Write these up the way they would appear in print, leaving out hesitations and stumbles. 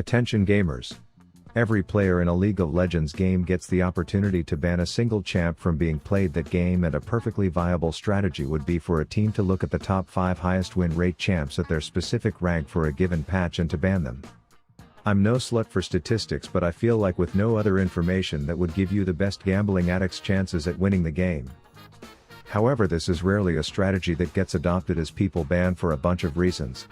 Attention gamers. Every player in a League of Legends game gets the opportunity to ban a single champ from being played that game, and a perfectly viable strategy would be for a team to look at the top 5 highest win rate champs at their specific rank for a given patch and to ban them. I'm no slut for statistics, but I feel like with no other information that would give you the best gambling addict's chances at winning the game. However, this is rarely a strategy that gets adopted, as people ban for a bunch of reasons.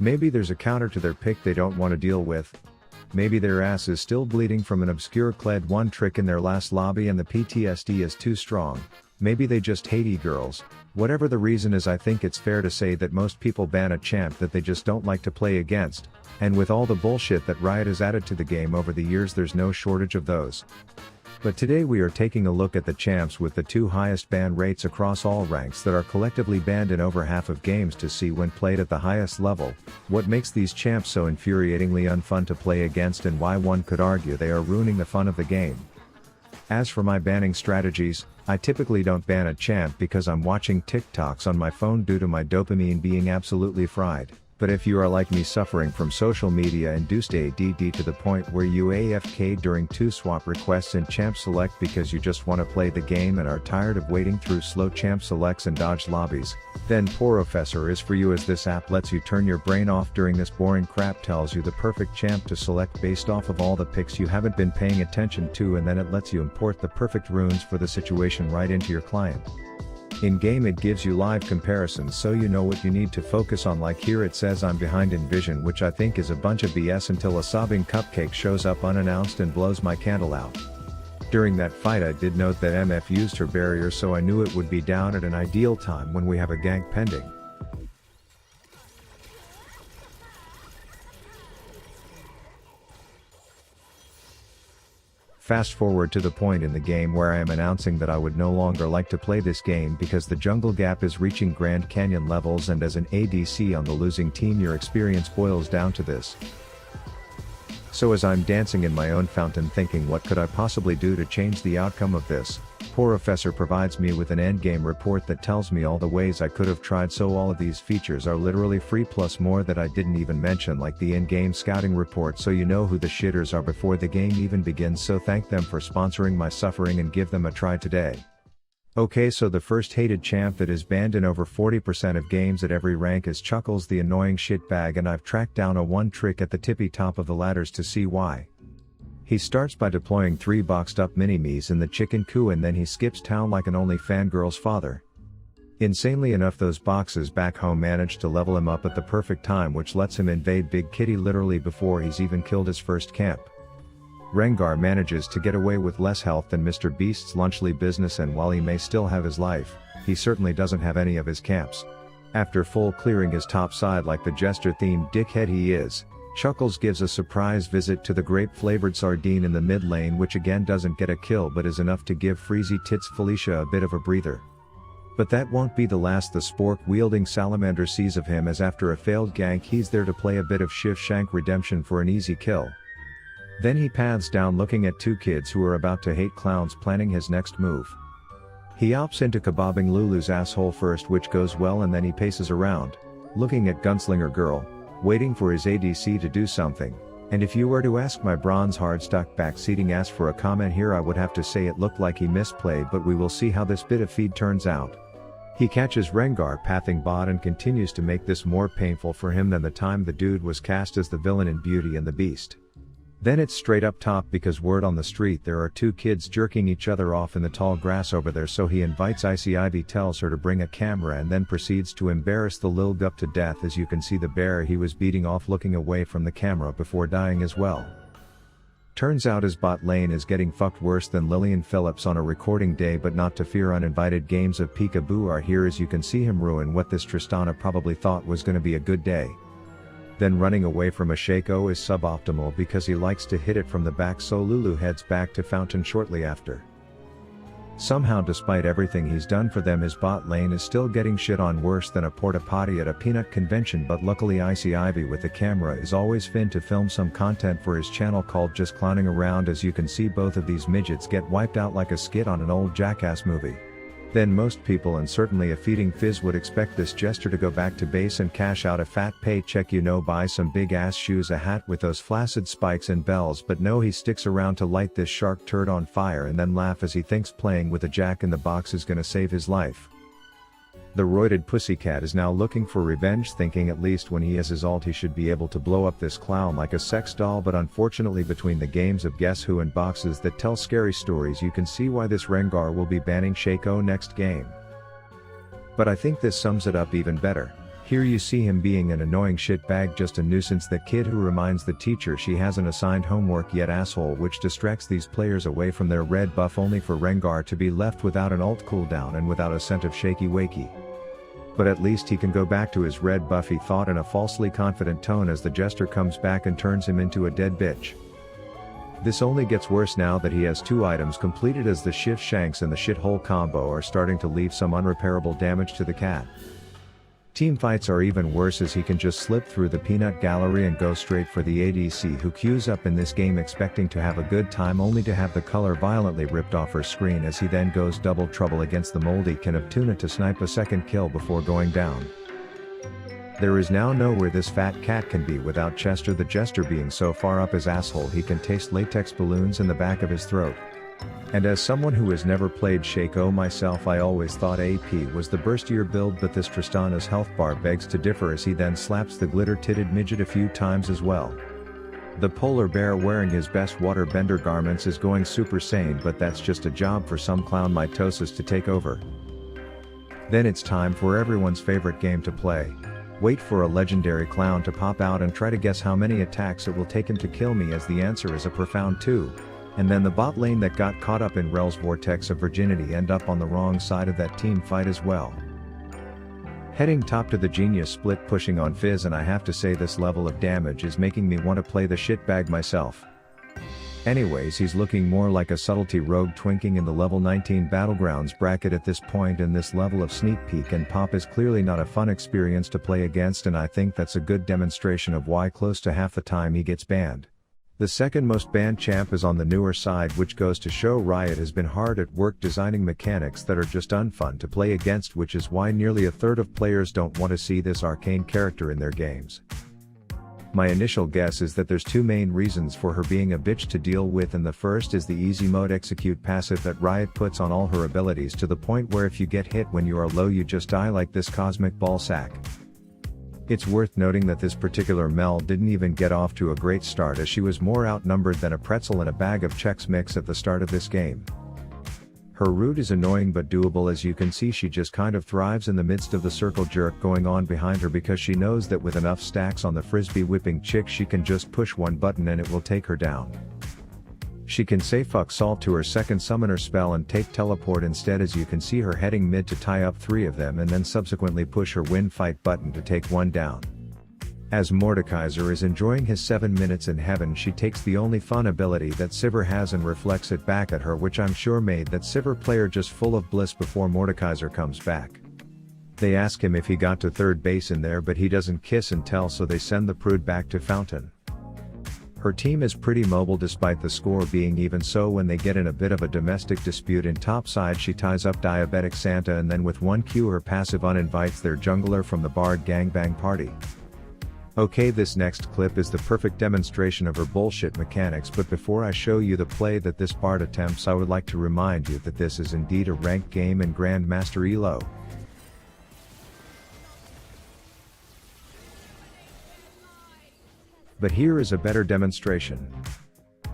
Maybe there's a counter to their pick they don't want to deal with. Maybe their ass is still bleeding from an obscure Kled 1 trick in their last lobby and the PTSD is too strong. Maybe they just hate e-girls. Whatever the reason is, I think it's fair to say that most people ban a champ that they just don't like to play against, and with all the bullshit that Riot has added to the game over the years, there's no shortage of those. But today we are taking a look at the champs with the 2 highest ban rates across all ranks that are collectively banned in over half of games, to see, when played at the highest level, what makes these champs so infuriatingly unfun to play against, and why one could argue they are ruining the fun of the game. As for my banning strategies, I typically don't ban a champ because I'm watching TikToks on my phone due to my dopamine being absolutely fried. But if you are like me, suffering from social media induced ADD to the point where you AFK during 2 swap requests in champ select because you just want to play the game and are tired of waiting through slow champ selects and dodge lobbies, then Professor is for you, as this app lets you turn your brain off during this boring crap, tells you the perfect champ to select based off of all the picks you haven't been paying attention to, and then it lets you import the perfect runes for the situation right into your client. In game it gives you live comparisons so you know what you need to focus on, like here it says I'm behind in vision, which I think is a bunch of BS, until a sobbing cupcake shows up unannounced and blows my candle out. During that fight I did note that MF used her barrier, so I knew it would be down at an ideal time when we have a gank pending. Fast forward to the point in the game where I am announcing that I would no longer like to play this game because the jungle gap is reaching Grand Canyon levels, and as an ADC on the losing team your experience boils down to this. So as I'm dancing in my own fountain thinking what could I possibly do to change the outcome of this, Professor provides me with an endgame report that tells me all the ways I could have tried, so all of these features are literally free plus more that I didn't even mention, like the in-game scouting report, so you know who the shitters are before the game even begins, so thank them for sponsoring my suffering and give them a try today. Okay, so the first hated champ that is banned in over 40% of games at every rank is Chuckles, the annoying shitbag, and I've tracked down a 1 trick at the tippy top of the ladders to see why. He starts by deploying 3 boxed up mini-me's in the chicken coop, and then he skips town like an only fangirl's father. Insanely enough, those boxes back home manage to level him up at the perfect time, which lets him invade Big Kitty literally before he's even killed his first camp. Rengar manages to get away with less health than Mr. Beast's lunchly business, and while he may still have his life, he certainly doesn't have any of his camps. After full clearing his top side like the jester-themed dickhead he is, Chuckles gives a surprise visit to the grape-flavored sardine in the mid lane, which again doesn't get a kill but is enough to give Freezy Tits Felicia a bit of a breather. But that won't be the last the spork-wielding salamander sees of him, as after a failed gank he's there to play a bit of Shiv Shank redemption for an easy kill. Then he paths down looking at 2 kids who are about to hate clowns, planning his next move. He opts into kebabbing Lulu's asshole first, which goes well, and then he paces around, looking at Gunslinger Girl, waiting for his ADC to do something, and if you were to ask my bronze hard-stuck backseating ass for a comment here, I would have to say it looked like he misplayed, but we will see how this bit of feed turns out. He catches Rengar pathing bot and continues to make this more painful for him than the time the dude was cast as the villain in Beauty and the Beast. Then it's straight up top, because word on the street there are 2 kids jerking each other off in the tall grass over there, so he invites Icy Ivy, tells her to bring a camera, and then proceeds to embarrass the lil gup to death, as you can see the bear he was beating off looking away from the camera before dying as well. Turns out his bot lane is getting fucked worse than Lillian Phillips on a recording day, but not to fear, uninvited games of peekaboo are here, as you can see him ruin what this Tristana probably thought was gonna be a good day. Then running away from a Shaco is suboptimal because he likes to hit it from the back, so Lulu heads back to Fountain shortly after. Somehow, despite everything he's done for them, his bot lane is still getting shit on worse than a porta potty at a peanut convention, but luckily Icy Ivy with the camera is always fin to film some content for his channel called Just Clowning Around, as you can see both of these midgets get wiped out like a skit on an old Jackass movie. Then most people and certainly a feeding fizz would expect this jester to go back to base and cash out a fat paycheck, buy some big ass shoes, a hat with those flaccid spikes and bells, but no, he sticks around to light this shark turd on fire and then laugh as he thinks playing with a jack in the box is gonna save his life. The roided pussycat is now looking for revenge, thinking at least when he has his ult he should be able to blow up this clown like a sex doll, but unfortunately between the games of Guess Who and boxes that tell scary stories you can see why this Rengar will be banning Shaco next game. But I think this sums it up even better. Here you see him being an annoying shitbag, just a nuisance, that kid who reminds the teacher she hasn't assigned homework yet asshole, which distracts these players away from their red buff only for Rengar to be left without an ult cooldown and without a scent of shaky wakey. But at least he can go back to his red buff, he thought in a falsely confident tone as the jester comes back and turns him into a dead bitch. This only gets worse now that he has 2 items completed, as the shift shanks and the shithole combo are starting to leave some unrepairable damage to the cat. Team fights are even worse as he can just slip through the peanut gallery and go straight for the ADC, who queues up in this game expecting to have a good time only to have the color violently ripped off her screen as he then goes double trouble against the moldy can of tuna to snipe a second kill before going down. There is now nowhere this fat cat can be without Chester the Jester being so far up his asshole he can taste latex balloons in the back of his throat. And as someone who has never played Shaco myself, I always thought AP was the burstier build, but this Tristana's health bar begs to differ as he then slaps the glitter-titted midget a few times as well. The polar bear wearing his best waterbender garments is going super sane, but that's just a job for some clown mitosis to take over. Then it's time for everyone's favorite game to play. Wait for a legendary clown to pop out and try to guess how many attacks it will take him to kill me, as the answer is a profound 2. And then the bot lane that got caught up in Rel's vortex of virginity end up on the wrong side of that team fight as well. Heading top to the genius split pushing on Fizz, and I have to say this level of damage is making me want to play the shitbag myself. Anyways, he's looking more like a subtlety rogue twinking in the level 19 battlegrounds bracket at this point, and this level of sneak peek and pop is clearly not a fun experience to play against, and I think that's a good demonstration of why close to half the time he gets banned. The second most banned champ is on the newer side, which goes to show Riot has been hard at work designing mechanics that are just unfun to play against, which is why nearly a third of players don't want to see this arcane character in their games. My initial guess is that there's 2 main reasons for her being a bitch to deal with, and the first is the easy mode execute passive that Riot puts on all her abilities, to the point where if you get hit when you are low you just die like this cosmic ball sack. It's worth noting that this particular Mel didn't even get off to a great start, as she was more outnumbered than a pretzel in a bag of Chex Mix at the start of this game. Her route is annoying but doable, as you can see she just kind of thrives in the midst of the circle jerk going on behind her, because she knows that with enough stacks on the frisbee whipping chick she can just push one button and it will take her down. She can say fuck salt to her second summoner spell and take teleport instead, as you can see her heading mid to tie up 3 of them and then subsequently push her win fight button to take one down. As Mordekaiser is enjoying his 7 minutes in heaven, she takes the only fun ability that Sivir has and reflects it back at her, which I'm sure made that Sivir player just full of bliss before Mordekaiser comes back. They ask him if he got to third base in there, but he doesn't kiss and tell, so they send the prude back to Fountain. Her team is pretty mobile despite the score being even, so when they get in a bit of a domestic dispute in topside she ties up Diabetic Santa and then with 1 Q her passive uninvites their jungler from the Bard gangbang party. Okay, this next clip is the perfect demonstration of her bullshit mechanics, but before I show you the play that this Bard attempts I would like to remind you that this is indeed a ranked game in Grandmaster Elo. But here is a better demonstration.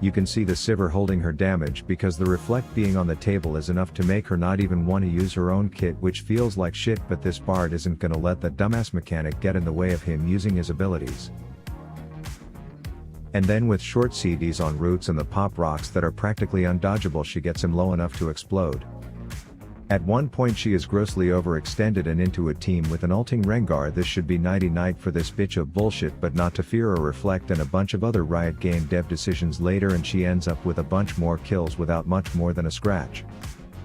You can see the Sivir holding her damage because the reflect being on the table is enough to make her not even want to use her own kit, which feels like shit, but this Bard isn't gonna let that dumbass mechanic get in the way of him using his abilities. And then with short CDs on roots and the pop rocks that are practically undodgeable she gets him low enough to explode. At one point she is grossly overextended and into a team with an ulting Rengar. This should be nighty night for this bitch of bullshit, but not to fear or reflect and a bunch of other Riot game dev decisions later, and she ends up with a bunch more kills without much more than a scratch.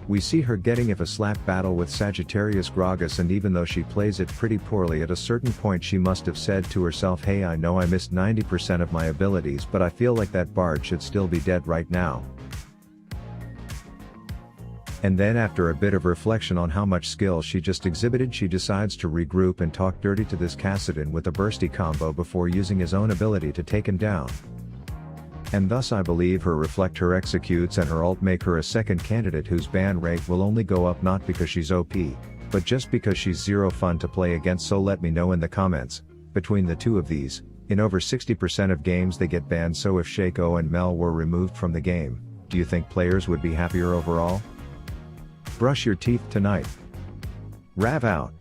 We see her getting if a slap battle with Sagittarius Gragas, and even though she plays it pretty poorly, at a certain point she must have said to herself, hey, I know I missed 90% of my abilities, but I feel like that Bard should still be dead right now. And then after a bit of reflection on how much skill she just exhibited, she decides to regroup and talk dirty to this Kassadin with a bursty combo before using his own ability to take him down. And thus I believe her reflect her executes and her ult make her a second candidate whose ban rate will only go up not because she's OP, but just because she's zero fun to play against. So let me know in the comments, between the two of these, in over 60% of games they get banned. So if Shaco and Mel were removed from the game, do you think players would be happier overall? Brush your teeth tonight. Rav out.